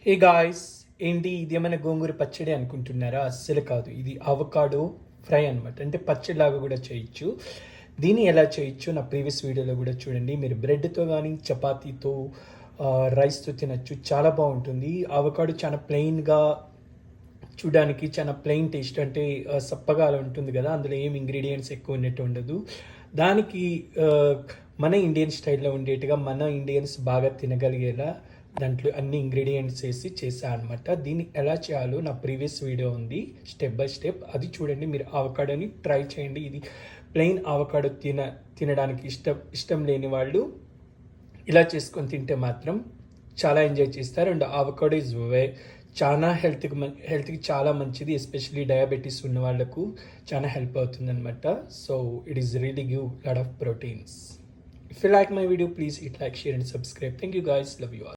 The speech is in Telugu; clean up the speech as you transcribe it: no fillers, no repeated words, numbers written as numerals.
హే గాయ్స్, ఏంటి ఇది ఏమైనా గోంగూర పచ్చడి అనుకుంటున్నారా? అస్సలు కాదు. ఇది అవకాడో ఫ్రై అనమాట. అంటే పచ్చడిలాగా కూడా చేయొచ్చు. దీన్ని ఎలా చేయొచ్చు నా ప్రీవియస్ వీడియోలో కూడా చూడండి. మీరు బ్రెడ్తో కానీ చపాతీతో రైస్తో తినచ్చు. చాలా బాగుంటుంది. అవకాడో చాలా ప్లెయిన్గా చూడడానికి చాలా ప్లెయిన్ టేస్ట్, అంటే సప్పగా అలా ఉంటుంది కదా, అందులో ఏం ఇంగ్రీడియంట్స్ ఎక్కువ ఉన్నట్టు ఉండదు. దానికి ఆ, మన ఇండియన్ స్టైల్లో ఉండేట్టుగా మన ఇండియన్స్ బాగా తినగలిగేలా దాంట్లో అన్ని ఇంగ్రీడియంట్స్ వేసి చేసా అనమాట. దీన్ని ఎలా చేయాలో నా ప్రీవియస్ వీడియో ఉంది, స్టెప్ బై స్టెప్. అది చూడండి. మీరు అవకాడోని ట్రై చేయండి. ఇది ప్లెయిన్ అవకాడో తినడానికి ఇష్టం లేని వాళ్ళు ఇలా చేసుకొని తింటే మాత్రం చాలా ఎంజాయ్ చేస్తారు. అండ్ అవకాడో ఇస్ చాలా హెల్త్కి చాలా మంచిది. ఎస్పెషలీ డయాబెటీస్ ఉన్న వాళ్ళకు చాలా హెల్ప్ అవుతుంది అనమాట. So it is really give lot of proteins. If you like my video, please hit like, share and subscribe. Thank you guys. Love you all.